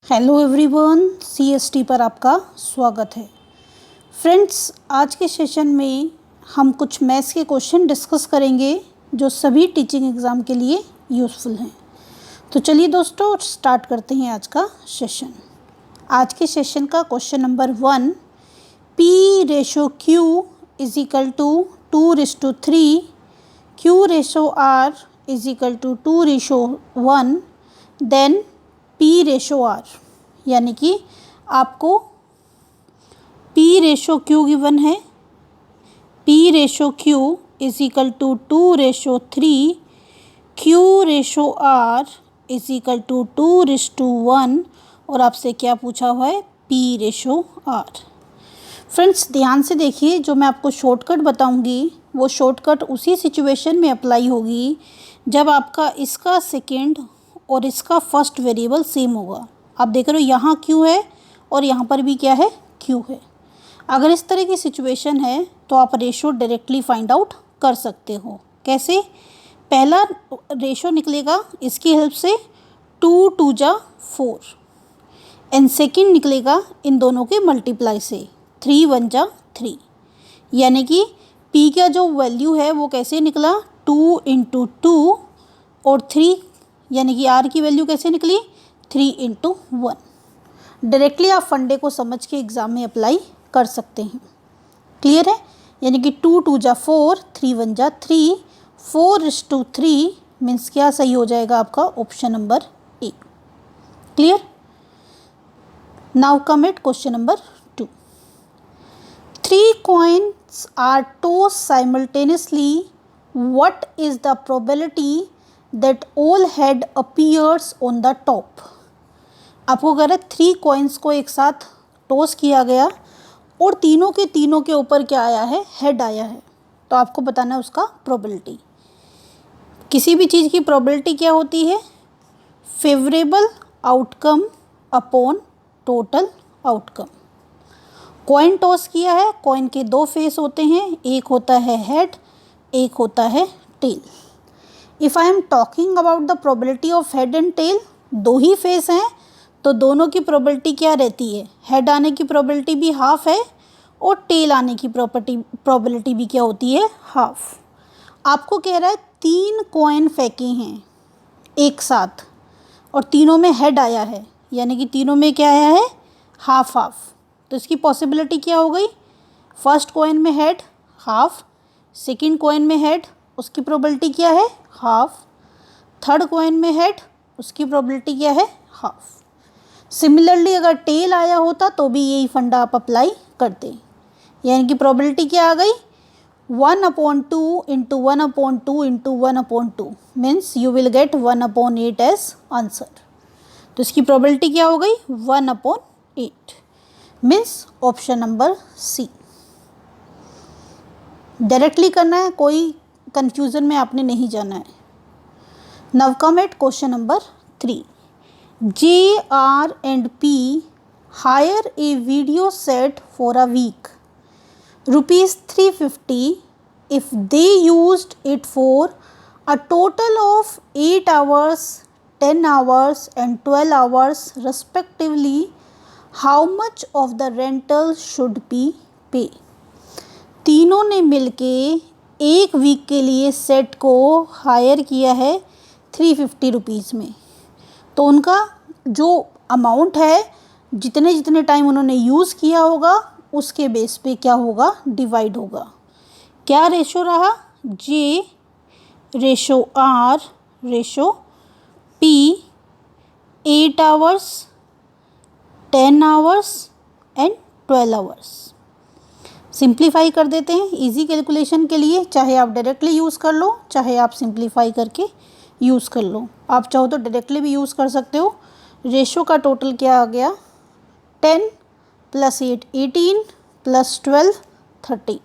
Hello everyone, CST पर आपका स्वागत है। फ्रेंड्स, आज के सेशन में हम कुछ मैथ्स के क्वेश्चन डिस्कस करेंगे जो सभी टीचिंग एग्ज़ाम के लिए यूज़फुल हैं। तो चलिए दोस्तों, स्टार्ट करते हैं आज का सेशन। आज के सेशन का question number 1, P/Q is equal to 2:3, Q/R is equal to 2:1, then P/R, यानी कि आपको P/Q गिवन है। P/Q is equal to 2:3, Q/R is equal to 2:1 और आपसे क्या पूछा हुआ है, P/R। फ्रेंड्स, ध्यान से देखिए, जो मैं आपको शॉर्टकट बताऊंगी वो शॉर्टकट उसी सिचुएशन में अप्लाई होगी जब आपका इसका सेकेंड और इसका फर्स्ट वेरिएबल सेम होगा। आप देख रहे हो यहाँ Q है और यहाँ पर भी क्या है, Q है। अगर इस तरह की सिचुएशन है तो आप रेशो डायरेक्टली फाइंड आउट कर सकते हो। कैसे? पहला रेशो निकलेगा इसकी हेल्प से 2 2 जा 4 एंड सेकेंड निकलेगा इन दोनों के मल्टीप्लाई से 3 1 जा 3, यानी कि P का जो वैल्यू है वो कैसे निकला, 2 × 2 और 3, यानी कि R की वैल्यू कैसे निकली, 3 × 1। डायरेक्टली आप फंडे को समझ के एग्ज़ाम में अप्लाई कर सकते हैं। क्लियर है? यानी कि 2 2 जा 4, 3 1 जा 3, 4:3 मीन्स क्या सही हो जाएगा आपका, option number A. Clear? Now come at question number 2। 3 coins are tossed simultaneously. What is the probability that all head appears on the top? आपको कह रहा है 3 कॉइन्स को एक साथ टॉस किया गया और तीनों के ऊपर क्या आया है, हेड आया है। तो आपको बताना है उसका प्रोबेबिलिटी। किसी भी चीज़ की प्रोबेबिलिटी क्या होती है, favourable outcome upon total outcome. Coin toss किया है, कॉइन के 2 फेस होते हैं, एक होता है हेड, एक होता है tail. If I am talking about the probability of head and tail, 2 ही फेस हैं तो दोनों की प्रोबेबिलिटी क्या रहती है, हेड आने की प्रोबेबिलिटी भी हाफ है और टेल आने की प्रोबेबिलिटी भी क्या होती है, हाफ। आपको कह रहा है 3 कॉइन फेंके हैं एक साथ और तीनों में हेड आया है, यानी कि तीनों में क्या आया है, हाफ हाफ। तो इसकी पॉसिबिलिटी क्या हो गई, फर्स्ट कॉइन में हेड हाफ, सेकंड कॉइन में हेड उसकी प्रोबेबिलिटी क्या है, हाफ, थर्ड कॉइन में हेड उसकी प्रोबेबिलिटी क्या है, हाफ। सिमिलरली अगर टेल आया होता तो भी यही फंडा आप अप्लाई करते, यानी कि प्रोबेबिलिटी क्या आ गई, 1/2 × 1/2 × 1/2 means you will get 1/8 as answer. तो इसकी प्रोबेबिलिटी क्या हो गई, 1/8 means option number C. Directly करना है, कोई कंफ्यूजन में आपने नहीं जाना है। Now come at question number 3। J, R and P hire a video set for a week, rupees 350 if they used it for a total of 8 hours, 10 hours and 12 hours respectively. How much of the rental should be pay? तीनों ने मिलके एक week के लिए set को higher किया है 350 rupees में। तो उनका जो अमाउंट है, जितने जितने टाइम उन्होंने यूज़ किया होगा उसके बेस पे क्या होगा, डिवाइड होगा। क्या रेशो रहा, J/R ratio P 8 hours, 10 hours and 12 hours. Simplify कर देते हैं इजी कैलकुलेशन के लिए, चाहे आप डायरेक्टली यूज़ कर लो, चाहे आप सिंप्लीफाई करके यूज़ कर लो। आप चाहो तो डायरेक्टली भी यूज़ कर सकते हो। रेशो का टोटल क्या आ गया, 10 + 8 18 + 12 30।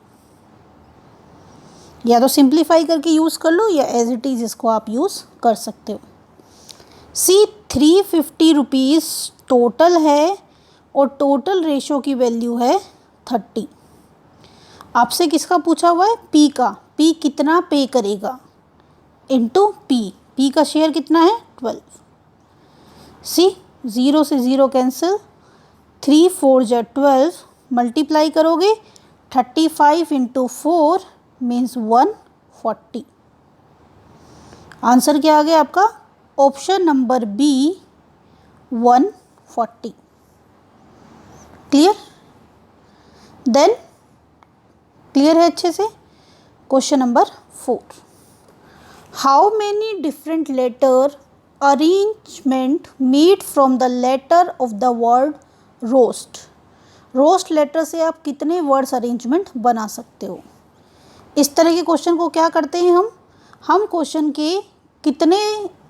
या तो सिंप्लीफाई करके यूज़ कर लो या एज इट इज़ इसको आप यूज़ कर सकते हो। सी 350 रुपीज़ टोटल है और टोटल रेशो की वैल्यू है 30। आपसे किसका पूछा हुआ है, P का। P कितना पे करेगा इनटू P का शेयर कितना है, 12। सी ज़ीरो से ज़ीरो कैंसिल, 3 4 जा 12, मल्टीप्लाई करोगे 35 इंटू 4 मीन्स 140। आंसर क्या आ गया आपका? Option number B 140। Clear? Then clear है अच्छे से? Question number 4, how many different letter arrangement made from the letter of the word roast. Roast letter से आप कितने वर्ड्स अरेंजमेंट बना सकते हो? इस तरह के क्वेश्चन को क्या करते हैं हम क्वेश्चन के कितने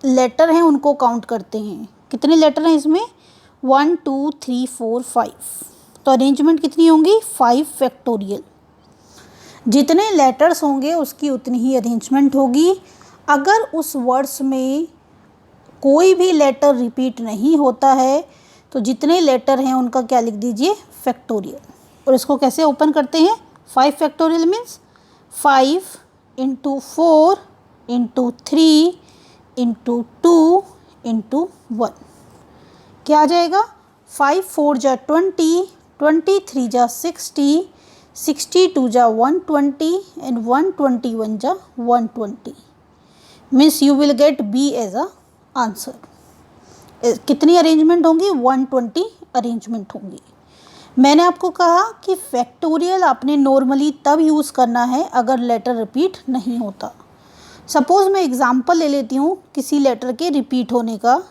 लेटर हैं उनको काउंट करते हैं। कितने लेटर हैं इसमें? 1 2 3 4 5, तो अरेंजमेंट कितनी होंगी? 5 फैक्टोरियल। जितने लेटर्स होंगे उसकी उतनी ही अरेंजमेंट होगी। अगर उस वर्ड्स में कोई भी लेटर रिपीट नहीं होता है तो जितने लेटर हैं उनका क्या लिख दीजिए? फैक्टोरियल। और इसको कैसे ओपन करते हैं? 5 factorial means 5 into 4 into 3 into 2 into 1। क्या आ जाएगा? 5 4 जा 20, 23 जा 60, 62 जा 120 एंड 121 जा 120 means you will get B as a answer. कितनी अरेंजमेंट होंगी? 120 अरेंजमेंट होंगी। मैंने आपको कहा कि फैक्टोरियल आपने नॉर्मली तब यूज़ करना है अगर लेटर रिपीट नहीं होता। सपोज़ मैं एग्ज़ाम्पल ले लेती हूँ किसी लेटर के रिपीट होने का।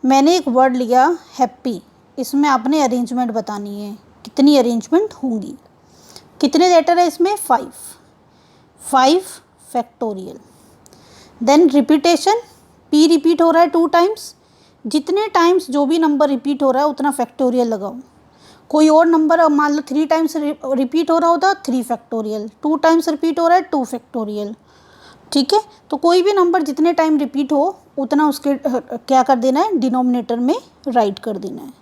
मैंने एक वर्ड लिया हैप्पी, इसमें आपने अरेंजमेंट बतानी है, कितनी अरेंजमेंट होंगी। कितने लेटर है इसमें? 5 factorial. Then repetition, P repeat हो रहा है 2 टाइम्स, जितने टाइम्स जो भी नंबर रिपीट हो रहा है उतना फैक्टोरियल लगाओ। कोई और नंबर मान लो 3 टाइम्स रिपीट हो रहा होता 3 फैक्टोरियल, 2 टाइम्स रिपीट हो रहा है 2 फैक्टोरियल। ठीक है, तो कोई भी नंबर जितने टाइम रिपीट हो उतना उसके क्या कर देना है? डिनोमिनेटर में राइट कर देना है।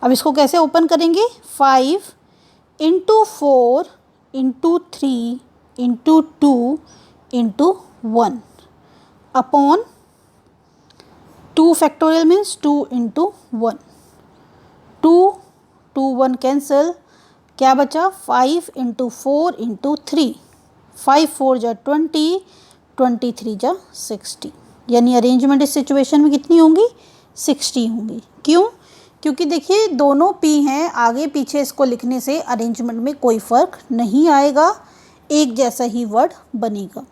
अब इसको कैसे ओपन करेंगे? 5 into 4 into 3 into 2 into 1 upon 2 factorial means 2 into 1, 2 2 1 cancel, क्या बचा? 5 इंटू 4 इंटू 3, 5 4 जा 20, 23 जा 60। यानी अरेंजमेंट इस सिचुएशन में कितनी होंगी? 60 होंगी। क्यों? क्योंकि देखिए दोनों पी हैं, आगे पीछे इसको लिखने से अरेंजमेंट में कोई फ़र्क नहीं आएगा, एक जैसा ही वर्ड बनेगा।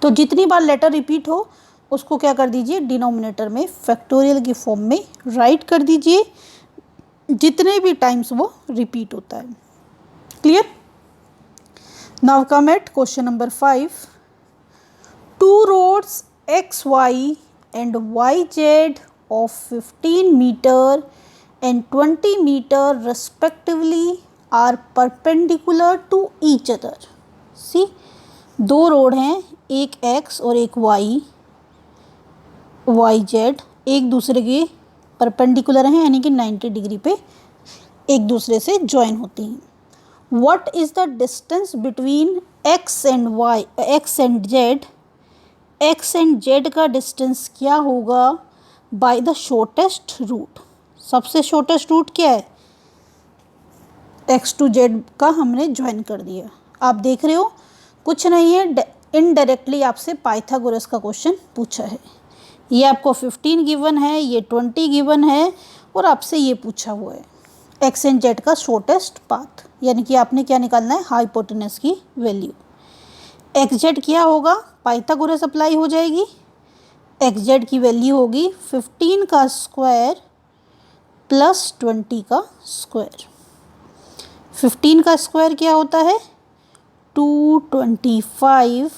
तो जितनी बार लेटर रिपीट हो उसको क्या कर दीजिए? डिनोमिनेटर में फैक्टोरियल की फॉर्म में राइट कर दीजिए, जितने भी टाइम्स वो रिपीट होता है। Clear? Now come at question number 5, 2 roads XY and YZ of 15 meter and 20 meter respectively are perpendicular to each other. See, 2 road हैं, एक X और एक YZ, एक दूसरे के परपेंडिकुलर हैं यानी कि 90 डिग्री पे एक दूसरे से ज्वाइन होती हैं। What is the distance between X and Z? X and Z का डिस्टेंस क्या होगा बाय द शॉर्टेस्ट रूट? सबसे शॉर्टेस्ट रूट क्या है? X to Z का हमने ज्वाइन कर दिया। आप देख रहे हो कुछ नहीं है, इनडायरेक्टली आपसे पाइथागोरस का क्वेश्चन पूछा है। ये आपको 15 गिवन है, ये 20 गिवन है और आपसे ये पूछा हुआ है X एंड Z का शॉर्टेस्ट पाथ, यानी कि आपने क्या निकालना है? हाइपोटेनस की वैल्यू। XZ क्या होगा? पाइथागोरस अप्लाई हो जाएगी। XZ की वैल्यू होगी 15 का स्क्वायर प्लस 20 का स्क्वायर। 15 का स्क्वायर क्या होता है? 225,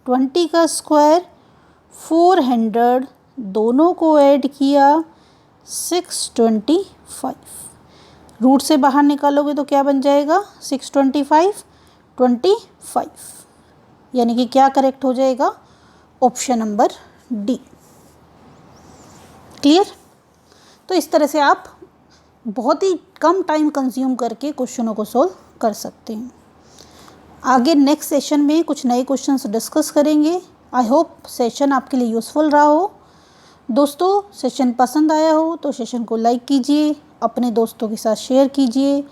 20 का स्क्वायर 400, दोनों को ऐड किया 625। रूट से बाहर निकालोगे तो क्या बन जाएगा? 625 25, यानी कि क्या करेक्ट हो जाएगा? Option number D. क्लियर? तो इस तरह से आप बहुत ही कम टाइम कंज्यूम करके क्वेश्चनों को सॉल्व कर सकते हैं। आगे नेक्स्ट सेशन में कुछ नए क्वेश्चंस डिस्कस करेंगे। आई होप सेशन आपके लिए यूज़फुल रहा हो। दोस्तों सेशन पसंद आया हो तो सेशन को लाइक कीजिए, अपने दोस्तों के साथ शेयर कीजिए।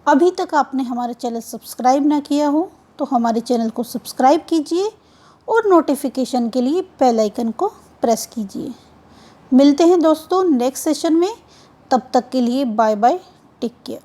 अभी तक आपने हमारा चैनल सब्सक्राइब ना किया हो तो हमारे चैनल को सब्सक्राइब कीजिए और नोटिफिकेशन के लिए बेल आइकन को प्रेस कीजिए। मिलते हैं दोस्तों नेक्स्ट सेशन में, तब तक के लिए बाय बाय, टेक केयर।